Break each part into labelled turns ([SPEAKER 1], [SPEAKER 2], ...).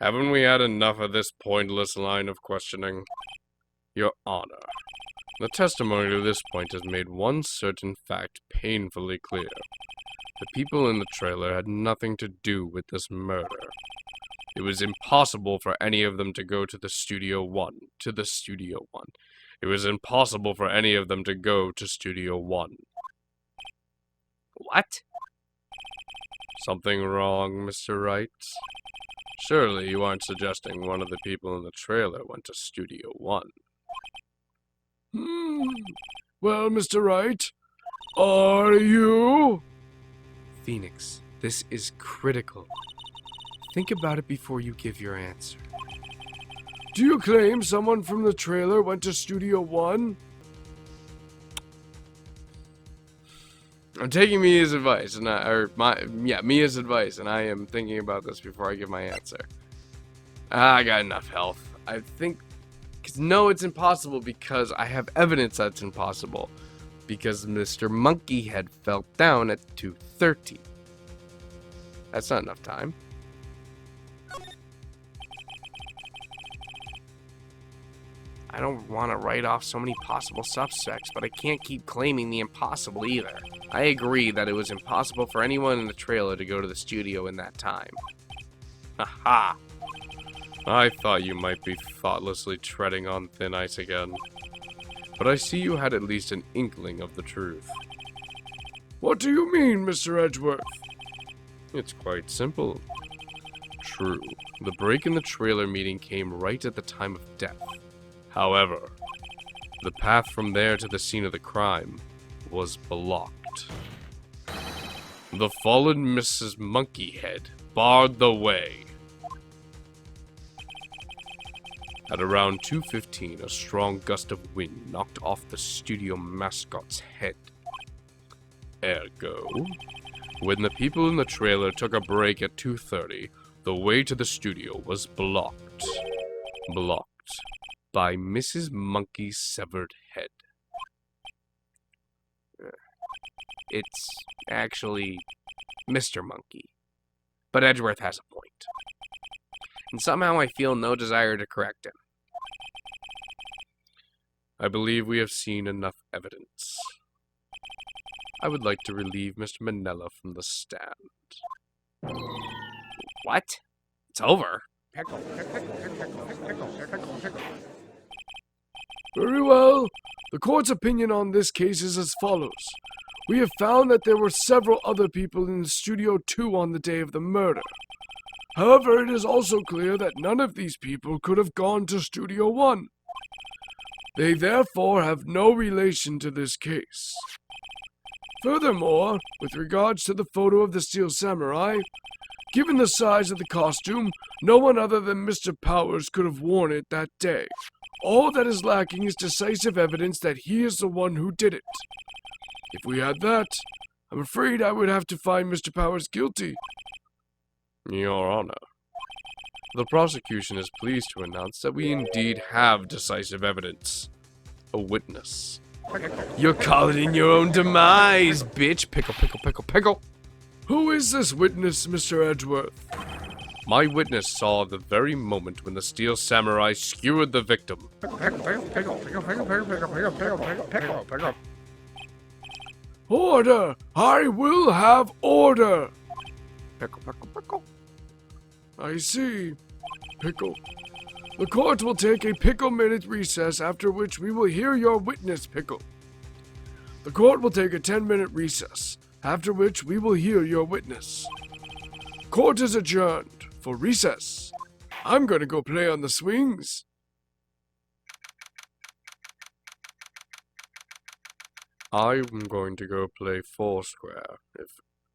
[SPEAKER 1] Haven't we had enough of this pointless line of questioning? Your Honor, the testimony to this point has made one certain fact painfully clear. The people in the trailer had nothing to do with this murder. It was impossible for any of them to go to the Studio One. It was impossible for any of them to go to Studio One.
[SPEAKER 2] What?
[SPEAKER 1] Something wrong, Mr. Wright? Surely you aren't suggesting one of the people in the trailer went to Studio One.
[SPEAKER 3] Well, Mr. Wright, are you?
[SPEAKER 4] Phoenix, this is critical. Think about it before you give your answer.
[SPEAKER 3] Do you claim someone from the trailer went to Studio One?
[SPEAKER 1] I'm taking Mia's advice, Mia's advice, and I am thinking about this before I give my answer. I got enough health. I think, no, it's impossible because I have evidence that's impossible. Because Mr. Monkeyhead fell down at 2:30. That's not enough time.
[SPEAKER 2] I don't want to write off so many possible suspects, but I can't keep claiming the impossible either. I agree that it was impossible for anyone in the trailer to go to the studio in that time.
[SPEAKER 1] Haha! I thought you might be thoughtlessly treading on thin ice again. But I see you had at least an inkling of the truth.
[SPEAKER 3] What do you mean, Mr. Edgeworth?
[SPEAKER 1] It's quite simple. True, the break in the trailer meeting came right at the time of death. However, the path from there to the scene of the crime was blocked. The fallen Mrs. Monkeyhead barred the way. At around 2:15, a strong gust of wind knocked off the studio mascot's head. Ergo, when the people in the trailer took a break at 2:30, the way to the studio was blocked. Blocked by Mrs. Monkey's severed head.
[SPEAKER 2] It's actually Mr. Monkey. But Edgeworth has a point. And somehow I feel no desire to correct him.
[SPEAKER 1] I believe we have seen enough evidence. I would like to relieve Mr. Manella from the stand.
[SPEAKER 2] What? It's over?
[SPEAKER 3] Very well. The court's opinion on this case is as follows. We have found that there were several other people in Studio 2 on the day of the murder. However, it is also clear that none of these people could have gone to Studio 1. They therefore have no relation to this case. Furthermore, with regards to the photo of the Steel Samurai, given the size of the costume, no one other than Mr. Powers could have worn it that day. All that is lacking is decisive evidence that he is the one who did it. If we had that, I'm afraid I would have to find Mr. Powers guilty.
[SPEAKER 1] Your Honor, the prosecution is pleased to announce that we indeed have decisive evidence. A witness.
[SPEAKER 2] You're calling in your own demise, bitch. Pickle, pickle, pickle, pickle.
[SPEAKER 3] Who is this witness, Mr. Edgeworth?
[SPEAKER 1] My witness saw the very moment when the Steel Samurai skewered the victim.
[SPEAKER 3] Order! I will have order!
[SPEAKER 2] Pickle, pickle, pickle.
[SPEAKER 3] I see. Pickle. The court will take a pickle-minute recess, after which we will hear your witness, Pickle. The court will take a 10-minute recess, after which we will hear your witness. Court is adjourned for recess. I'm going to go play on the swings.
[SPEAKER 1] I'm going to go play Foursquare, if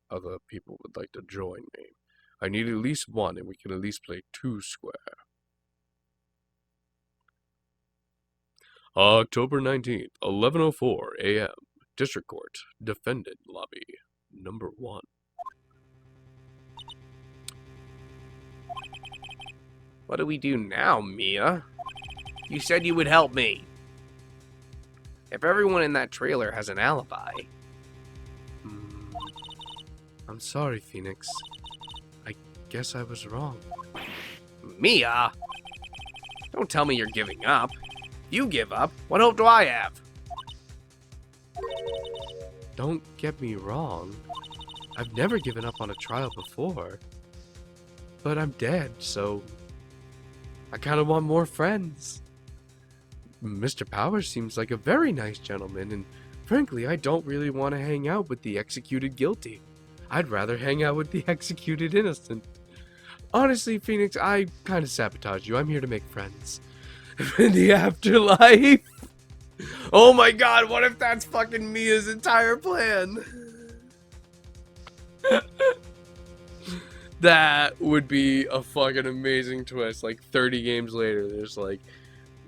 [SPEAKER 1] other people would like to join me. I need at least one, and we can at least play two square. October 19th, 11:04 a.m. District Court, Defendant Lobby, number 1.
[SPEAKER 2] What do we do now, Mia? You said you would help me. If everyone in that trailer has an alibi...
[SPEAKER 4] I'm sorry, Phoenix. I guess I was wrong.
[SPEAKER 2] Mia? Don't tell me you're giving up. You give up, what hope do I have?
[SPEAKER 4] Don't get me wrong. I've never given up on a trial before. But I'm dead, so I kind of want more friends. Mr. Powers seems like a very nice gentleman, and frankly, I don't really want to hang out with the executed guilty. I'd rather hang out with the executed innocent. Honestly, Phoenix, I kind of sabotage you. I'm here to make friends. In the afterlife.
[SPEAKER 2] Oh my god, what if that's fucking Mia's entire plan?
[SPEAKER 1] That would be a fucking amazing twist. Like 30 games later, there's like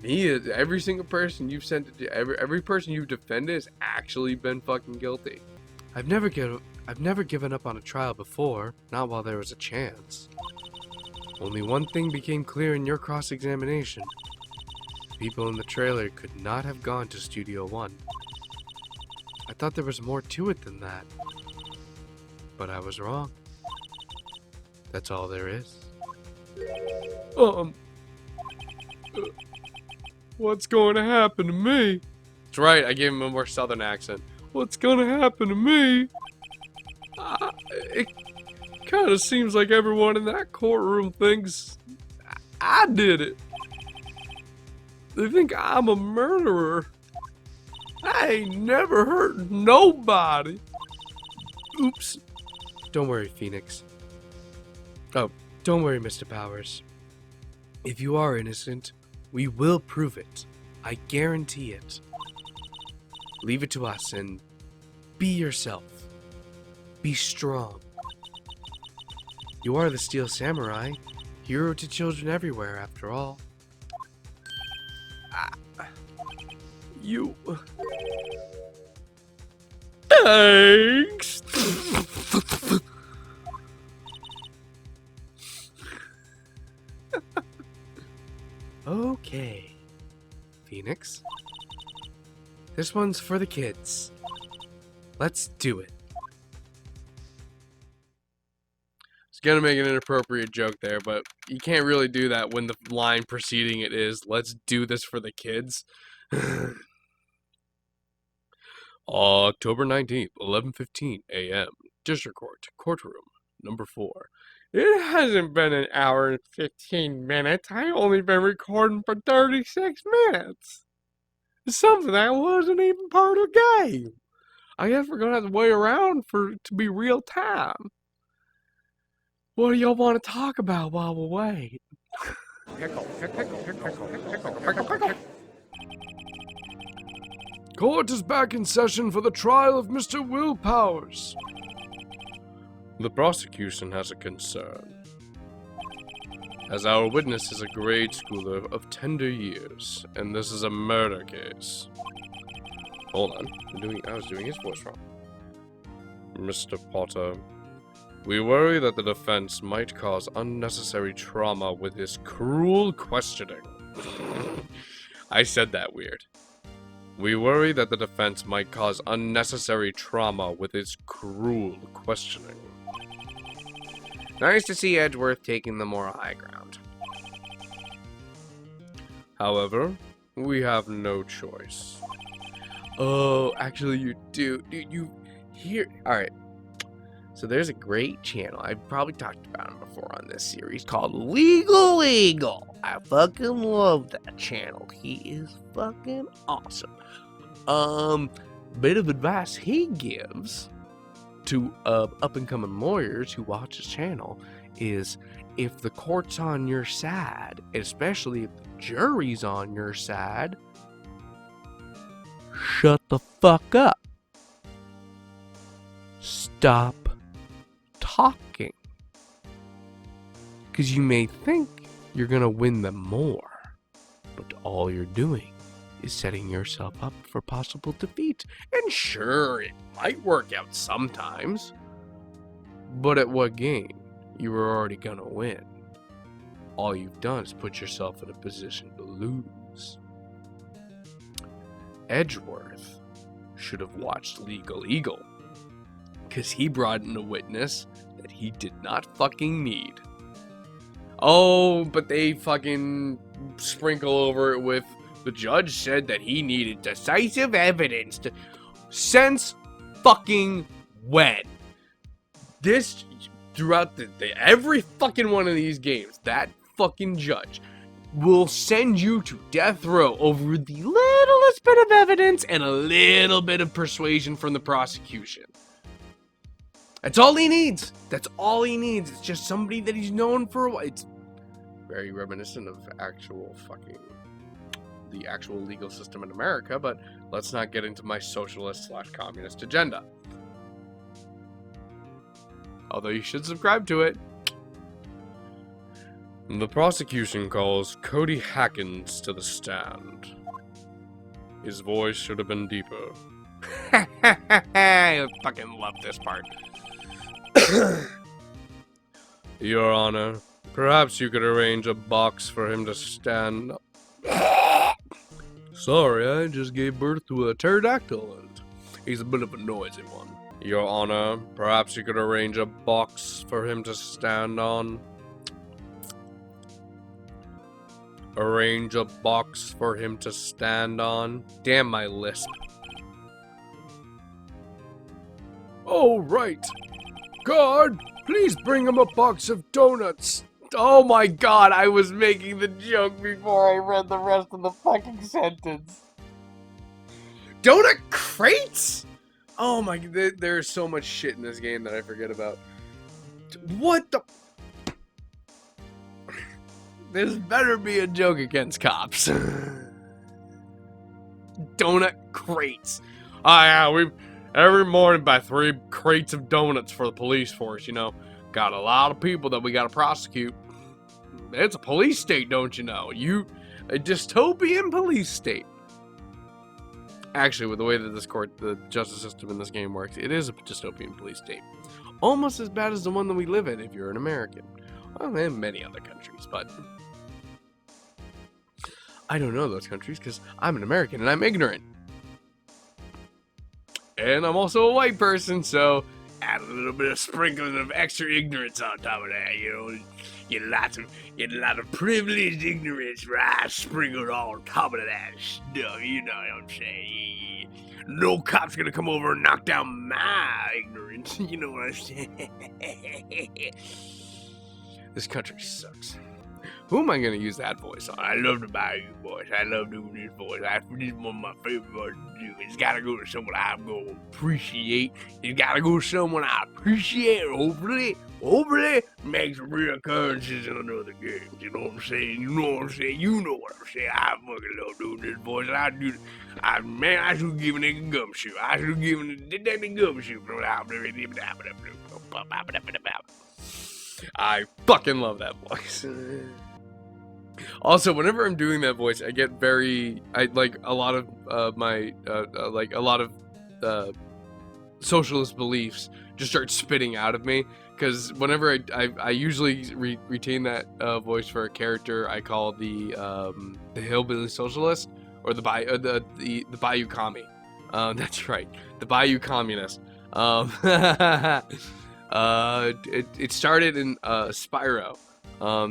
[SPEAKER 1] Mia. Every single person you've sent, every person you've defended has actually been fucking guilty.
[SPEAKER 4] I've never given up on a trial before, not while there was a chance. Only one thing became clear in your cross-examination. People in the trailer could not have gone to Studio One. I thought there was more to it than that. But I was wrong. That's all there is.
[SPEAKER 3] What's going to happen to me?
[SPEAKER 1] That's right. I gave him a more southern accent.
[SPEAKER 3] What's going to happen to me? It kind of seems like everyone in that courtroom thinks I did it. They think I'm a murderer. I ain't never hurt nobody. Oops.
[SPEAKER 4] Don't worry, Phoenix. Oh, don't worry, Mr. Powers. If you are innocent, we will prove it. I guarantee it. Leave it to us and be yourself. Be strong. You are the Steel Samurai, hero to children everywhere, after all.
[SPEAKER 3] You. Thanks.
[SPEAKER 4] Okay, Phoenix. This one's for the kids. Let's do it.
[SPEAKER 1] I was gonna make an inappropriate joke there, but you can't really do that when the line preceding it is, "Let's do this for the kids." October 19th, 11:15 a.m. District Court, Courtroom, number 4.
[SPEAKER 3] It hasn't been an hour and 15 minutes. I only been recording for 36 minutes. Something that wasn't even part of the game. I guess we're gonna have to wait around for it to be real time. What do y'all want to talk about while we wait? Court is back in session for the trial of Mr. Will Powers.
[SPEAKER 1] The prosecution has a concern, as our witness is a grade schooler of tender years, and this is a murder case. Hold on, I was doing his voice wrong. Mr. Potter, we worry that the defense might cause unnecessary trauma with his cruel questioning. I said that weird. We worry that the defense might cause unnecessary trauma with his cruel questioning.
[SPEAKER 2] Nice to see Edgeworth taking the more high ground.
[SPEAKER 1] However, we have no choice.
[SPEAKER 2] Oh, actually you do. Dude, you hear... Alright. So there's a great channel, I've probably talked about him before on this series, called Legal Eagle. I fucking love that channel. He is fucking awesome. Bit of advice he gives to up-and-coming lawyers who watch his channel is, if the court's on your side, especially if the jury's on your side, shut the fuck up. Stop talking. Because you may think you're gonna win them more, but all you're doing is setting yourself up for possible defeat. And sure, it might work out sometimes, but at what game? You were already gonna win. All you've done is put yourself in a position to lose. Edgeworth should have watched Legal Eagle, because he brought in a witness that he did not fucking need.
[SPEAKER 1] Oh, but they fucking sprinkle over it with, the judge said that he needed decisive evidence to... Since fucking when? This, throughout every fucking one of these games, that fucking judge will send you to death row over the littlest bit of evidence and a little bit of persuasion from the prosecution. That's all he needs. That's all he needs. It's just somebody that he's known for a while. It's very reminiscent of the actual legal system in America, but let's not get into my socialist/communist agenda. Although you should subscribe to it. The prosecution calls Cody Hackins to the stand. His voice should have been deeper.
[SPEAKER 2] I fucking love this part.
[SPEAKER 1] Your Honor, perhaps you could arrange a box for him to stand up. Sorry, I just gave birth to a pterodactyl, and he's a bit of a noisy one. Your Honor, perhaps you could arrange a box for him to stand on. Arrange a box for him to stand on. Damn my lisp.
[SPEAKER 3] Oh, right. Guard, please bring him a box of donuts.
[SPEAKER 1] Oh my god, I was making the joke before I read the rest of the fucking sentence. Donut crates? Oh my, there's so much shit in this game that I forget about. What the? This better be a joke against cops. Donut crates. Oh yeah, every morning buy 3 crates of donuts for the police force, you know. Got a lot of people that we gotta prosecute. It's a police state, don't you know? A dystopian police state. Actually, with the way that the justice system in this game works, it is a dystopian police state. Almost as bad as the one that we live in if you're an American. Well, and many other countries, but I don't know those countries because I'm an American and I'm ignorant. And I'm also a white person, so add a little bit of sprinkling of extra ignorance on top of that, you know. Get a lot of privileged ignorance, right? Sprinkled on top of that stuff, you know what I'm saying? No cop's gonna come over and knock down my ignorance, you know what I'm saying? This country sucks. Who am I gonna use that voice on? I love the Bayou voice. I love doing this voice. This is one of my favorite voices to do. It's gotta go to someone I'm gonna appreciate. It's gotta go to someone I appreciate. Hopefully, make some real occurrences in another game. You know what I'm saying? You know what I'm saying? You know what I'm saying? I fucking love doing this voice. Man, I should give a nigga gumshoe. I should give a detective gumshoe. I fucking love that voice. Also, whenever I'm doing that voice, I get a lot of socialist beliefs just start spitting out of me. Because whenever I usually retain that voice for a character I call the hillbilly socialist or the Bayou commie. That's right, the Bayou communist. It started in Spyro.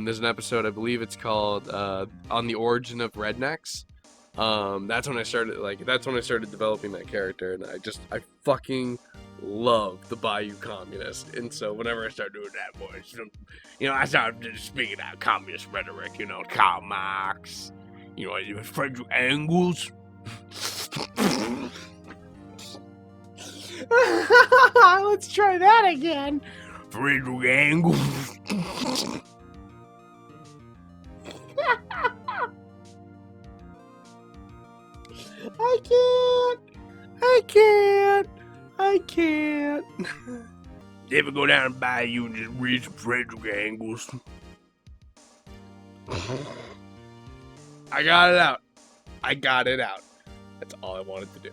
[SPEAKER 1] There's an episode, I believe it's called On the Origin of Rednecks. That's when I started developing that character, and I fucking love the Bayou communist. And so whenever I start doing that voice, you know, I start just speaking out communist rhetoric, you know, Karl Marx, you know, Frederick Engels. Let's try that again. Frederick Engels. I can't. Ever go down and buy you and just read some Frederick Engels? I got it out. That's all I wanted to do.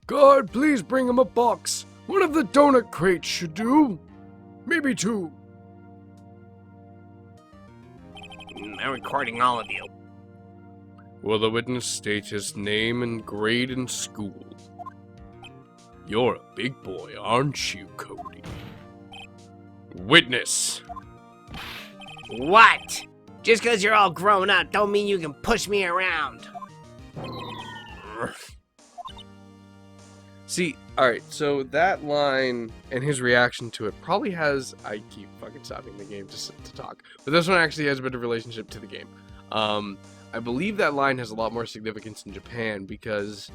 [SPEAKER 3] Guard, please bring him a box. One of the donut crates should do. Maybe 2.
[SPEAKER 2] I'm recording all of you.
[SPEAKER 1] Will the witness state his name and grade in school? You're a big boy, aren't you, Cody? Witness.
[SPEAKER 2] What? Just because you're all grown up don't mean you can push me around.
[SPEAKER 1] See, alright, so that line and his reaction to it probably has... I keep fucking stopping the game just to talk. But this one actually has a bit of relationship to the game. I believe that line has a lot more significance in Japan because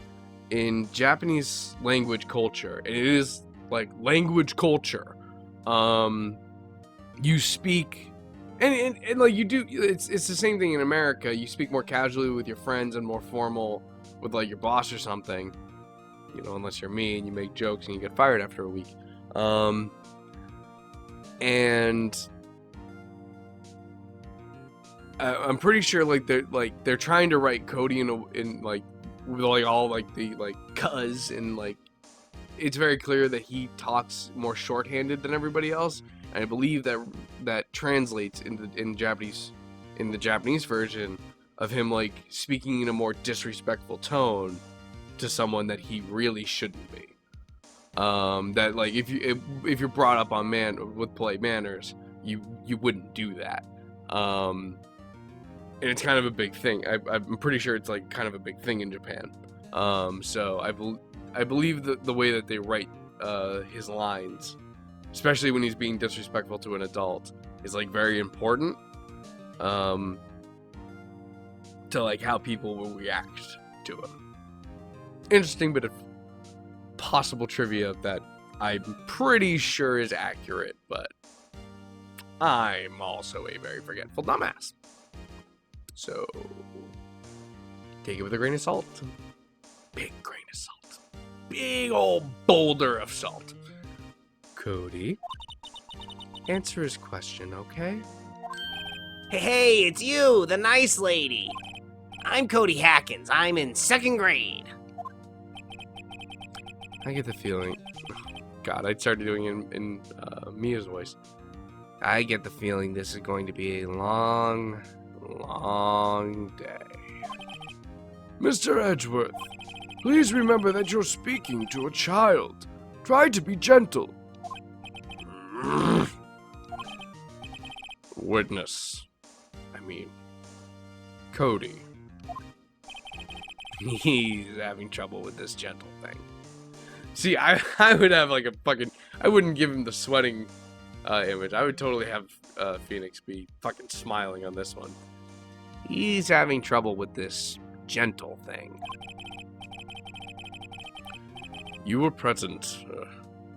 [SPEAKER 1] in Japanese language culture, and it is like language culture, you speak... And like you do, it's the same thing in America. You speak more casually with your friends and more formal with like your boss or something. You know, unless you're me and you make jokes and you get fired after a week. And I'm pretty sure like they're trying to write Cody in like with like all like the like cuz and like it's very clear that he talks more shorthanded than everybody else. And I believe that translates in the Japanese version of him like speaking in a more disrespectful tone to someone that he really shouldn't be. That like if you're brought up on with polite manners, you wouldn't do that. And it's kind of a big thing. I'm pretty sure it's like kind of a big thing in Japan. So I believe that the way that they write his lines, especially when he's being disrespectful to an adult, is like very important to like how people will react to him. Interesting bit of possible trivia that I'm pretty sure is accurate, but I'm also a very forgetful dumbass. So take it with a grain of salt. Big grain of salt. Big old boulder of salt. Cody, answer his question, okay?
[SPEAKER 2] Hey, it's you, the nice lady. I'm Cody Hackins. I'm in 2nd grade.
[SPEAKER 1] I get the feeling... God, I started doing it in Mia's voice.
[SPEAKER 2] I get the feeling this is going to be a long day.
[SPEAKER 3] Mr. Edgeworth, please remember that you're speaking to a child. Try to be gentle.
[SPEAKER 1] Witness. Cody.
[SPEAKER 2] He's having trouble with this gentle thing.
[SPEAKER 1] See, I would have like a fucking... I wouldn't give him the sweating image. I would totally have Phoenix be fucking smiling on this one.
[SPEAKER 2] He's having trouble with this gentle thing.
[SPEAKER 1] You were present.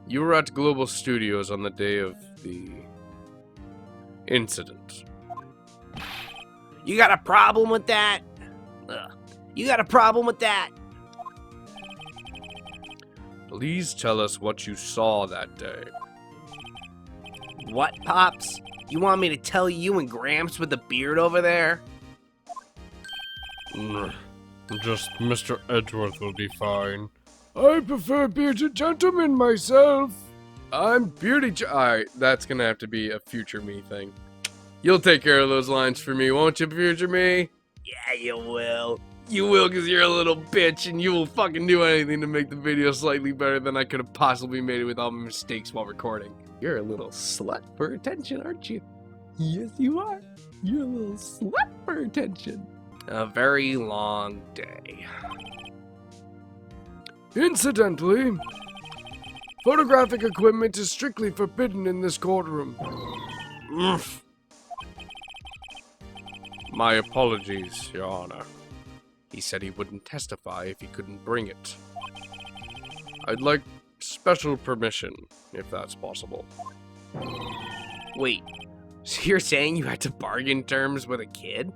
[SPEAKER 1] You were at Global Studios on the day of the incident.
[SPEAKER 2] You got a problem with that? You got a problem with that?
[SPEAKER 1] Please tell us what you saw that day.
[SPEAKER 2] What, Pops? You want me to tell you and Gramps with the beard over there?
[SPEAKER 1] Just Mr. Edgeworth will be fine.
[SPEAKER 3] I prefer bearded gentlemen myself.
[SPEAKER 1] I'm beardy. Alright, that's gonna have to be a future me thing. You'll take care of those lines for me, won't you, future me?
[SPEAKER 2] Yeah, you will.
[SPEAKER 1] You will, because you're a little bitch, and you will fucking do anything to make the video slightly better than I could have possibly made it with all my mistakes while recording.
[SPEAKER 2] You're a little slut for attention, aren't you? Yes, you are. You're a little slut for attention. A very long day.
[SPEAKER 3] Incidentally, photographic equipment is strictly forbidden in this courtroom.
[SPEAKER 1] My apologies, Your Honor. He said he wouldn't testify if he couldn't bring it. I'd like special permission, if that's possible.
[SPEAKER 2] Wait, so you're saying you had to bargain terms with a kid?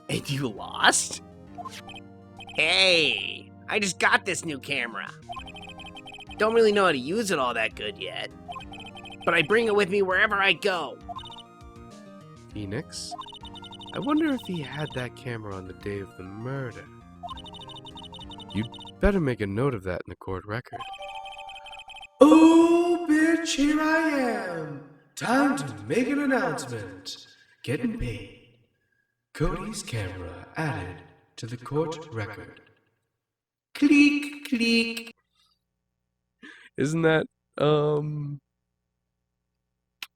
[SPEAKER 2] And you lost? Hey, I just got this new camera. Don't really know how to use it all that good yet. But I bring it with me wherever I go.
[SPEAKER 4] Phoenix? I wonder if he had that camera on the day of the murder. You'd better make a note of that in the court record. Oh, bitch, here I am. Time to make an announcement. Getting paid. Cody's camera added to the court record. Click, click.
[SPEAKER 1] Isn't that,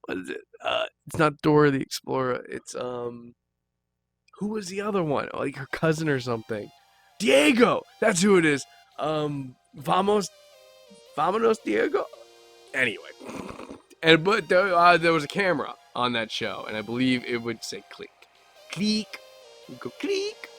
[SPEAKER 4] what is it? It's not Dora the Explorer. It's who was the other one? Like her cousin or something. Diego. That's who it is. Vamos, Vamonos Diego. Anyway, but there was a camera on that show, and I believe it would say click, click, go click.